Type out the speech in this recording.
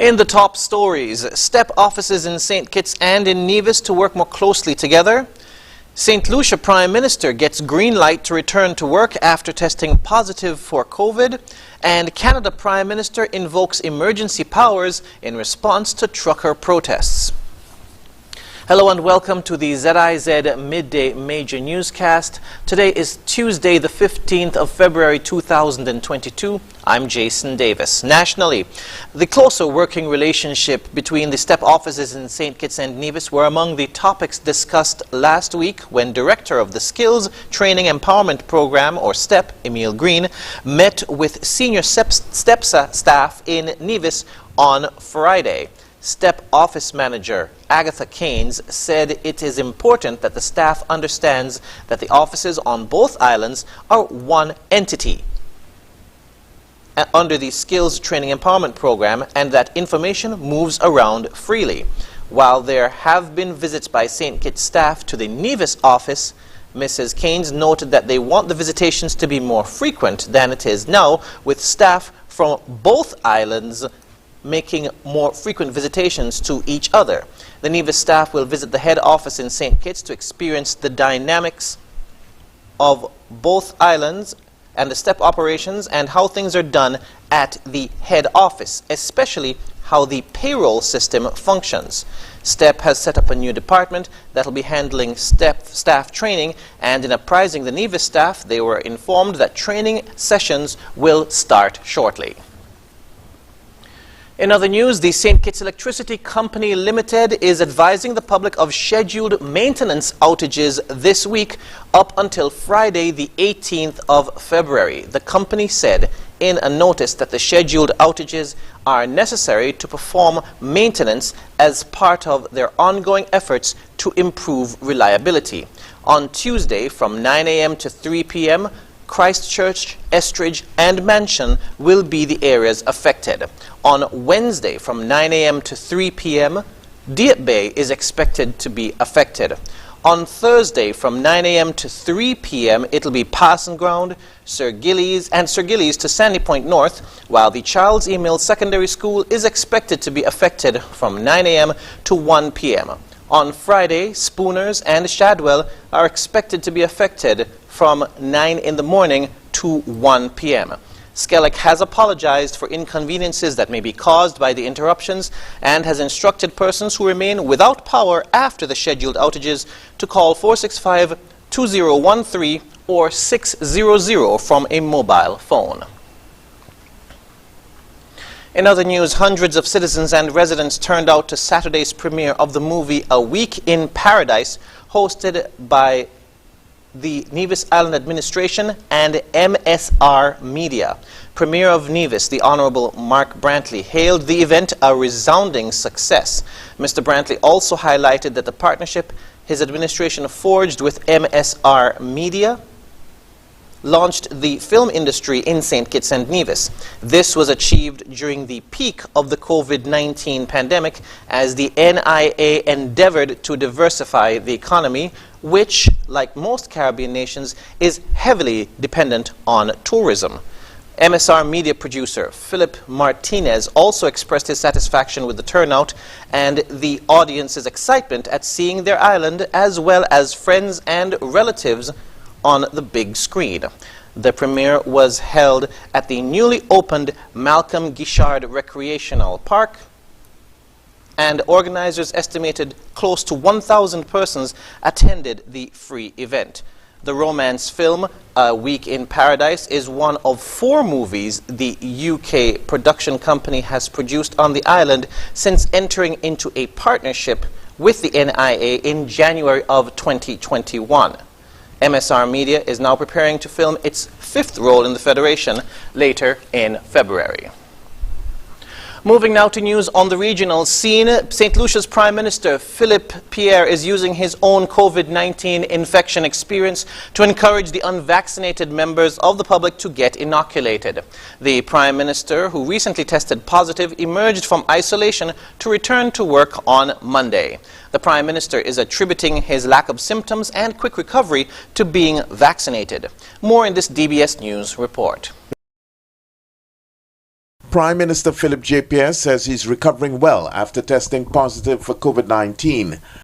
In the top stories, STEP offices in St. Kitts and in Nevis to work more closely together. St. Lucia Prime Minister gets green light to return to work after testing positive for COVID. And Canada Prime Minister invokes emergency powers in response to trucker protests. Hello and welcome to the ZIZ Midday Major Newscast. Today is Tuesday, the 15th of February 2022. I'm Jason Davis. Nationally, the closer working relationship between the STEP offices in St. Kitts and Nevis were among the topics discussed last week when Director of the Skills Training Empowerment Program, or STEP, Emil Green, met with senior STEP staff in Nevis on Friday. STEP Office Manager Agatha Keynes said it is important that the staff understands that the offices on both islands are one entity under the Skills Training Empowerment Program and that information moves around freely. While there have been visits by St. Kitts staff to the Nevis office, Mrs. Keynes noted that they want the visitations to be more frequent than it is now, with staff from both islands making more frequent visitations to each other. The Nevis staff will visit the head office in St. Kitts to experience the dynamics of both islands and the STEP operations and how things are done at the head office, especially how the payroll system functions. STEP has set up a new department that will be handling STEP staff training, and in apprising the Nevis staff, they were informed that training sessions will start shortly. In other news, the St. Kitts Electricity Company Limited is advising the public of scheduled maintenance outages this week up until Friday, the 18th of February. The company said in a notice that the scheduled outages are necessary to perform maintenance as part of their ongoing efforts to improve reliability. On Tuesday from 9 a.m. to 3 p.m., Christchurch, Estridge and Mansion will be the areas affected. On Wednesday from 9 a.m. to 3 p.m., Diep Bay is expected to be affected. On Thursday from 9 a.m. to 3 p.m. it'll be Passing Ground, Sir Gillies to Sandy Point North, while the Charles E. Mills Secondary School is expected to be affected from 9 a.m. to 1 p.m. On Friday, Spooners and Shadwell are expected to be affected from 9 in the morning to 1 p.m. Skellig has apologized for inconveniences that may be caused by the interruptions and has instructed persons who remain without power after the scheduled outages to call 465-2013 or 600 from a mobile phone. In other news, hundreds of citizens and residents turned out to Saturday's premiere of the movie A Week in Paradise, hosted by the Nevis Island Administration and MSR Media. Premier of Nevis, the Honourable Mark Brantley, hailed the event a resounding success. Mr. Brantley also highlighted that the partnership his administration forged with MSR Media launched the film industry in St. Kitts and Nevis. This was achieved during the peak of the COVID-19 pandemic as the NIA endeavored to diversify the economy, which, like most Caribbean nations, is heavily dependent on tourism. MSR media producer Philip Martinez also expressed his satisfaction with the turnout and the audience's excitement at seeing their island as well as friends and relatives on the big screen. The premiere was held at the newly opened Malcolm Guichard Recreational Park, and organizers estimated close to 1,000 persons attended the free event. The romance film, A Week in Paradise, is one of 4 movies the UK production company has produced on the island since entering into a partnership with the NIA in January of 2021. MSR Media is now preparing to film its 5th role in the Federation later in February. Moving now to news on the regional scene, St. Lucia's Prime Minister Philippe Pierre is using his own COVID-19 infection experience to encourage the unvaccinated members of the public to get inoculated. The Prime Minister, who recently tested positive, emerged from isolation to return to work on Monday. The Prime Minister is attributing his lack of symptoms and quick recovery to being vaccinated. More in this DBS News report. Prime Minister Philip JPS says he's recovering well after testing positive for COVID-19.